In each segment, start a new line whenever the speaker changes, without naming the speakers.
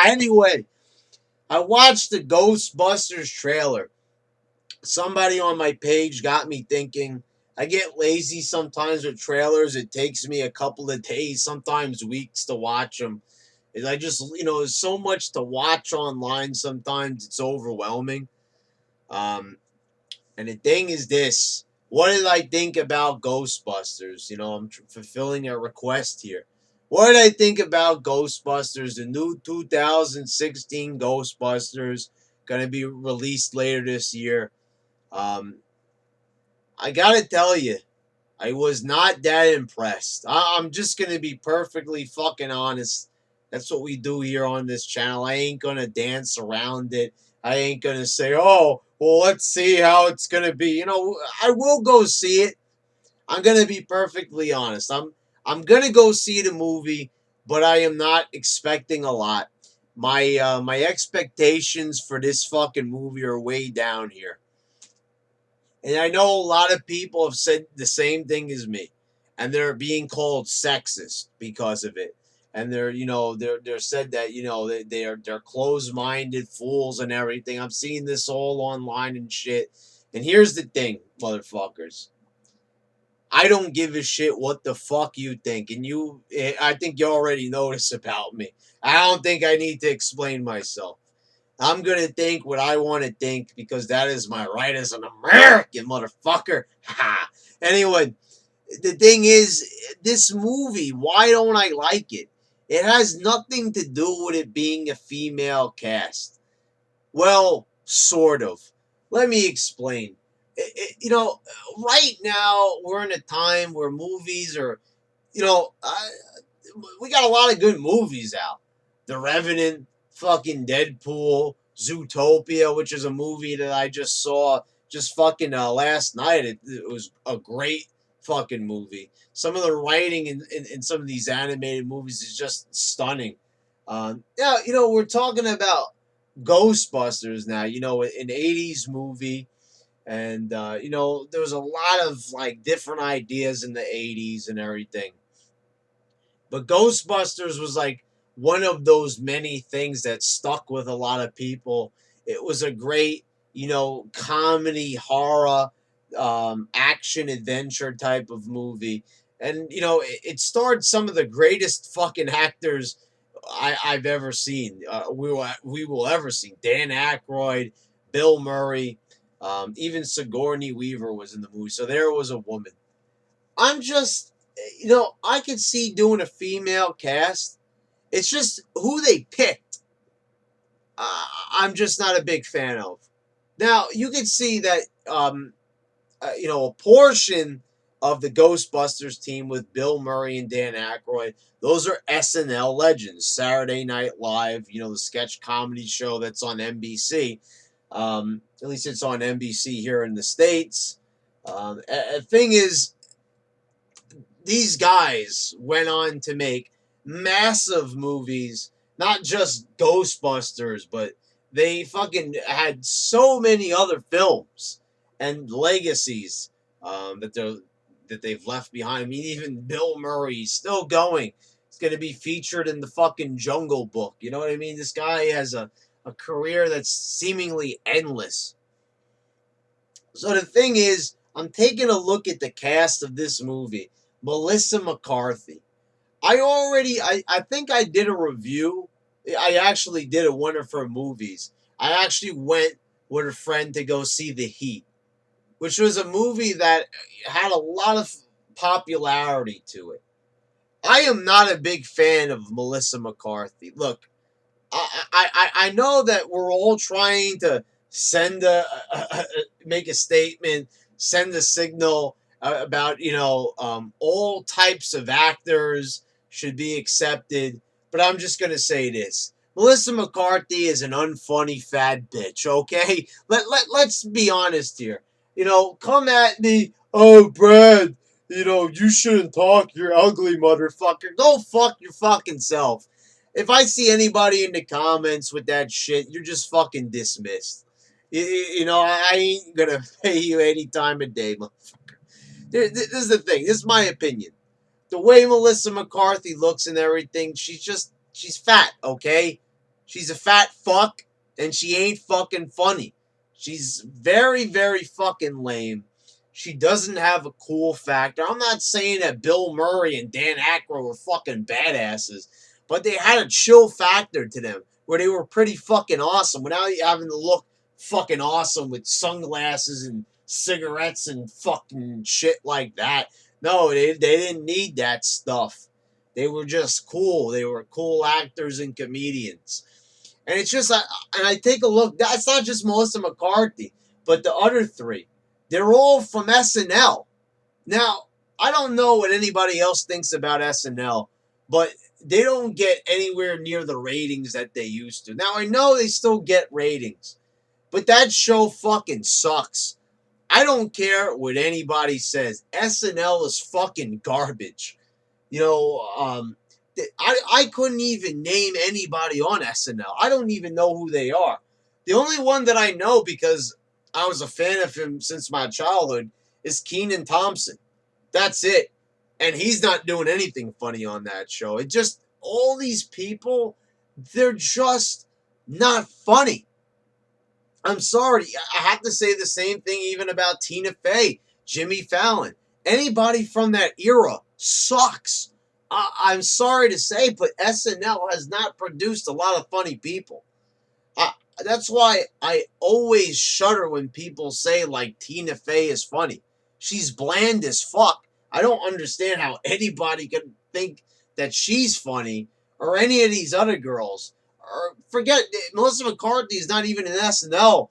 Anyway, I watched the Ghostbusters trailer. Somebody on my page got me thinking. I get lazy sometimes with trailers. It takes me a couple of days, sometimes weeks to watch them. I just, there's so much to watch online sometimes. It's overwhelming. Um, and the thing is this. What did I think about Ghostbusters? I'm fulfilling a request here. What did I think about Ghostbusters? The new 2016 Ghostbusters going to be released later this year. Um, I gotta tell you, I was not that impressed. I'm just gonna be perfectly fucking honest. That's what we do here on this channel. I ain't gonna dance around it. I ain't gonna say, oh, well, let's see how it's gonna be. I will go see it. I'm gonna be perfectly honest. I'm gonna go see the movie, but I am not expecting a lot. My expectations for this fucking movie are way down here. And I know a lot of people have said the same thing as me, and they're being called sexist because of it. And they're said that they're closed-minded fools and everything. I'm seeing this all online and shit. And here's the thing, motherfuckers. I don't give a shit what the fuck you think, and I think you already know this about me. I don't think I need to explain myself. I'm going to think what I want to think because that is my right as an American, motherfucker. Anyway, the thing is, this movie, why don't I like it? It has nothing to do with it being a female cast. Well, sort of. Let me explain. Right now, we're in a time where movies are, we got a lot of good movies out. The Revenant, fucking Deadpool, Zootopia, which is a movie that I just saw just fucking last night. It was a great fucking movie. Some of the writing in some of these animated movies is just stunning. Yeah, we're talking about Ghostbusters now, an 80s movie. And, there was a lot of like different ideas in the 80s and everything. But Ghostbusters was like one of those many things that stuck with a lot of people. It was a great, comedy, horror, action, adventure type of movie. And, it starred some of the greatest fucking actors I've ever seen. We will ever see. Dan Aykroyd, Bill Murray, even Sigourney Weaver was in the movie. So there was a woman. I'm just, I could see doing a female cast. It's just who they picked. I'm just not a big fan of. Now you can see that, a portion of the Ghostbusters team with Bill Murray and Dan Aykroyd. Those are SNL legends. Saturday Night Live, the sketch comedy show that's on NBC. At least it's on NBC here in the States. The thing is, these guys went on to make massive movies, not just Ghostbusters, but they fucking had so many other films and legacies that they've left behind. I mean, even Bill Murray still going. He's going to be featured in the fucking Jungle Book. You know what I mean? This guy has a career that's seemingly endless. So the thing is, I'm taking a look at the cast of this movie. Melissa McCarthy. I think I did a review. I actually did one of her movies. I actually went with a friend to go see The Heat, which was a movie that had a lot of popularity to it. I am not a big fan of Melissa McCarthy. Look, I know that we're all trying to send make a statement, send a signal about all types of actors should be accepted, but I'm just gonna say this: Melissa McCarthy is an unfunny fat bitch. Okay, let's be honest here. Come at me, oh Brad. You shouldn't talk. You're ugly, motherfucker. Go fuck your fucking self. If I see anybody in the comments with that shit, you're just fucking dismissed. I ain't gonna pay you any time of day, motherfucker. This is the thing. This is my opinion. The way Melissa McCarthy looks and everything, she's She's fat, okay? She's a fat fuck, and she ain't fucking funny. She's very, very fucking lame. She doesn't have a cool factor. I'm not saying that Bill Murray and Dan Aykroyd were fucking badasses, but they had a chill factor to them where they were pretty fucking awesome without having to look fucking awesome with sunglasses and cigarettes and fucking shit like that. No, they didn't need that stuff. They were just cool. They were cool actors and comedians. And it's just, and I take a look, that's not just Melissa McCarthy, but the other three. They're all from SNL. Now, I don't know what anybody else thinks about SNL, but they don't get anywhere near the ratings that they used to. Now, I know they still get ratings, but that show fucking sucks. I don't care what anybody says. SNL is fucking garbage. You know, I couldn't even name anybody on SNL. I don't even know who they are. The only one that I know because I was a fan of him since my childhood is Kenan Thompson. That's it. And he's not doing anything funny on that show. It just, all these people, they're just not funny. I'm sorry. I have to say the same thing even about Tina Fey, Jimmy Fallon. Anybody from that era sucks. I'm sorry to say, but SNL has not produced a lot of funny people. That's why I always shudder when people say, like, Tina Fey is funny. She's bland as fuck. I don't understand how anybody can think that she's funny or any of these other girls. Or forget, Melissa McCarthy is not even an SNL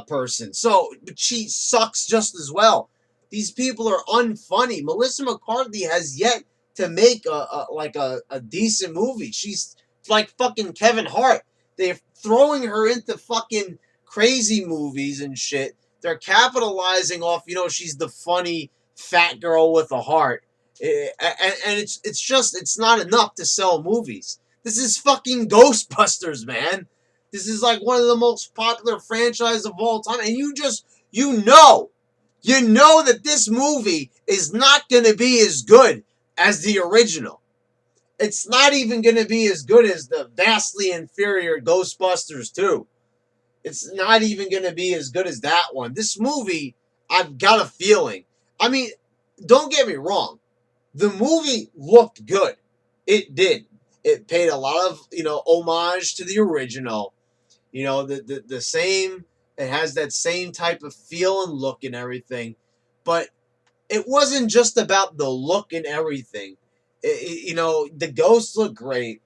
person. So, but she sucks just as well. These people are unfunny. Melissa McCarthy has yet to make a decent movie. She's like fucking Kevin Hart. They're throwing her into fucking crazy movies and shit. They're capitalizing off, she's the funny fat girl with a heart. And it's not enough to sell movies. This is fucking Ghostbusters, man. This is like one of the most popular franchises of all time. And you know that this movie is not going to be as good as the original. It's not even going to be as good as the vastly inferior Ghostbusters 2. It's not even going to be as good as that one. This movie, I've got a feeling. I mean, don't get me wrong. The movie looked good. It did. It paid a lot of, homage to the original. The same, it has that same type of feel and look and everything. But it wasn't just about the look and everything. The ghosts look great.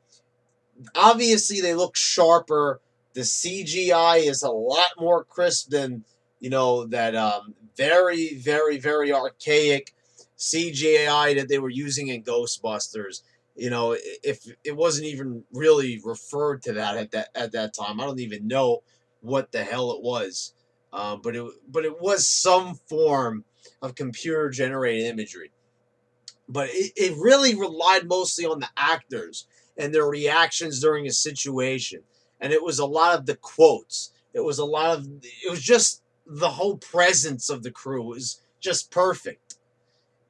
Obviously, they look sharper. The CGI is a lot more crisp than, that very, very, very archaic CGI that they were using in Ghostbusters. If it wasn't even really referred to that at that time, I don't even know what the hell it was. But it was some form of computer generated imagery. But it really relied mostly on the actors and their reactions during a situation. And it was a lot of the quotes. It was just the whole presence of the crew was just perfect.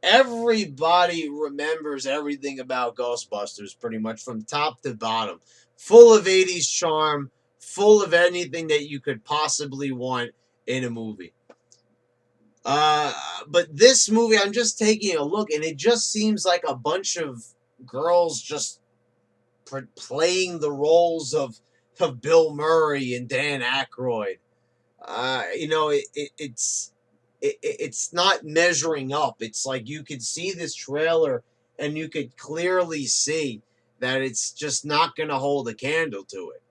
Everybody remembers everything about Ghostbusters pretty much from top to bottom. Full of 80s charm, full of anything that you could possibly want in a movie. But this movie, I'm just taking a look, and it just seems like a bunch of girls just playing the roles of Bill Murray and Dan Aykroyd. It's not measuring up. It's like you could see this trailer, and you could clearly see that it's just not going to hold a candle to it.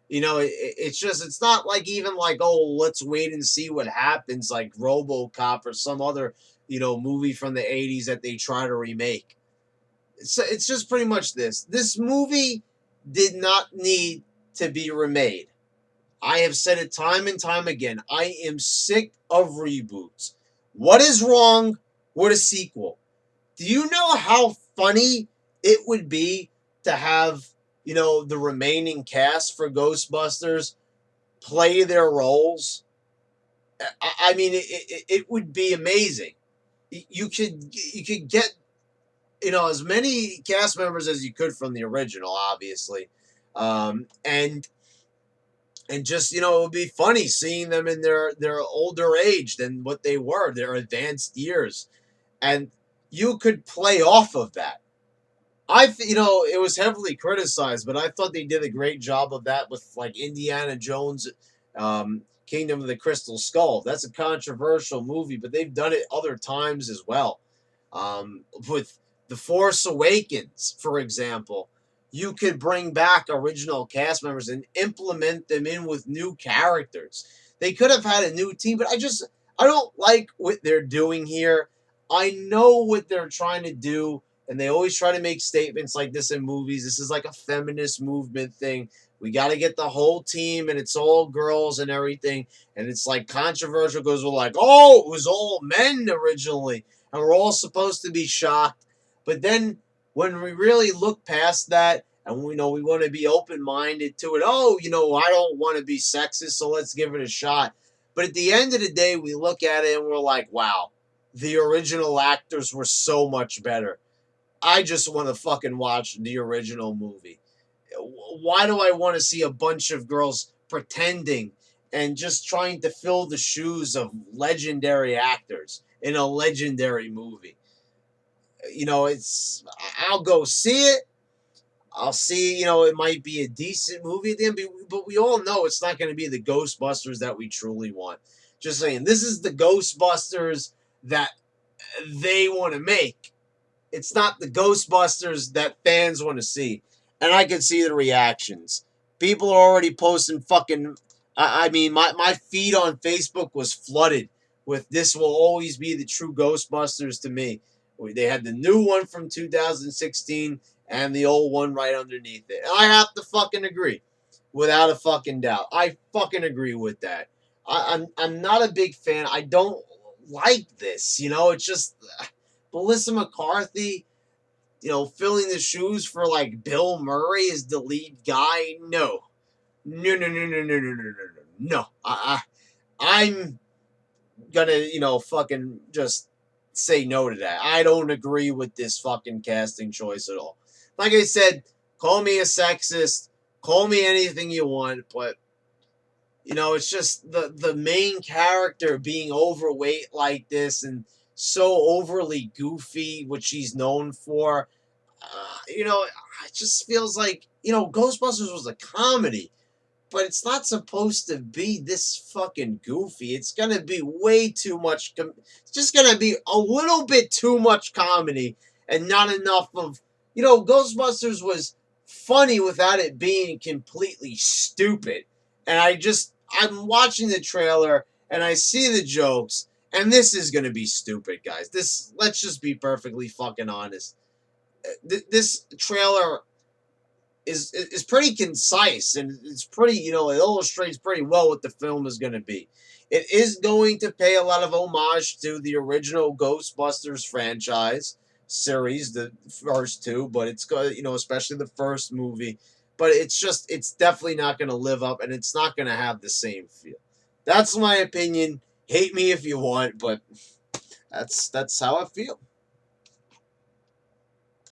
It's not like even like, oh, let's wait and see what happens, like RoboCop or some other, movie from the 80s that they try to remake. It's just pretty much this. This movie did not need to be remade. I have said it time and time again. I am sick of reboots. What is wrong with a sequel? Do you know how funny it would be to have the remaining cast for Ghostbusters play their roles? I mean, it would be amazing. You could get as many cast members as you could from the original, obviously, And just it would be funny seeing them in their older age than what they were, their advanced years, and you could play off of that. It was heavily criticized, but I thought they did a great job of that with like Indiana Jones, Kingdom of the Crystal Skull. That's a controversial movie, but they've done it other times as well. With The Force Awakens, for example, you could bring back original cast members and implement them in with new characters. They could have had a new team, but I don't like what they're doing here. I know what they're trying to do, and they always try to make statements like this in movies. This is like a feminist movement thing. We got to get the whole team, and it's all girls and everything. And it's like controversial because we're like, oh, it was all men originally, and we're all supposed to be shocked. But then when we really look past that, and we want to be open minded to it, oh, I don't want to be sexist, so let's give it a shot. But at the end of the day, we look at it and we're like, wow, the original actors were so much better. I just want to fucking watch the original movie. Why do I want to see a bunch of girls pretending and just trying to fill the shoes of legendary actors in a legendary movie? I'll go see it. I'll see, it might be a decent movie at the end, but we all know it's not going to be the Ghostbusters that we truly want. Just saying, this is the Ghostbusters that they want to make. It's not the Ghostbusters that fans want to see. And I can see the reactions. People are already posting fucking. I mean, my feed on Facebook was flooded with "This will always be the true Ghostbusters" to me. They had the new one from 2016 and the old one right underneath it. And I have to fucking agree, without a fucking doubt. I fucking agree with that. I'm not a big fan. I don't like this. It's just Melissa McCarthy, filling the shoes for like Bill Murray as the lead guy. No, no, no, no, no, no, no, no, no, no. No, I'm gonna, fucking just say no to that. I don't agree with this fucking casting choice at all. Like I said, call me a sexist, call me anything you want, but it's just the main character being overweight like this and so overly goofy, which she's known for. It just feels like Ghostbusters was a comedy, but it's not supposed to be this fucking goofy. It's gonna be way too much. It's just gonna be a little bit too much comedy and not enough of. Ghostbusters was funny without it being completely stupid. And I'm watching the trailer and I see the jokes, and this is gonna be stupid, guys. Let's just be perfectly fucking honest. This trailer is pretty concise, and it's pretty, it illustrates pretty well what the film is going to be. It is going to pay a lot of homage to the original Ghostbusters franchise series, the first two, but it's got, especially the first movie, but it's definitely not going to live up, and it's not going to have the same feel. That's my opinion. Hate me if you want, but that's how I feel.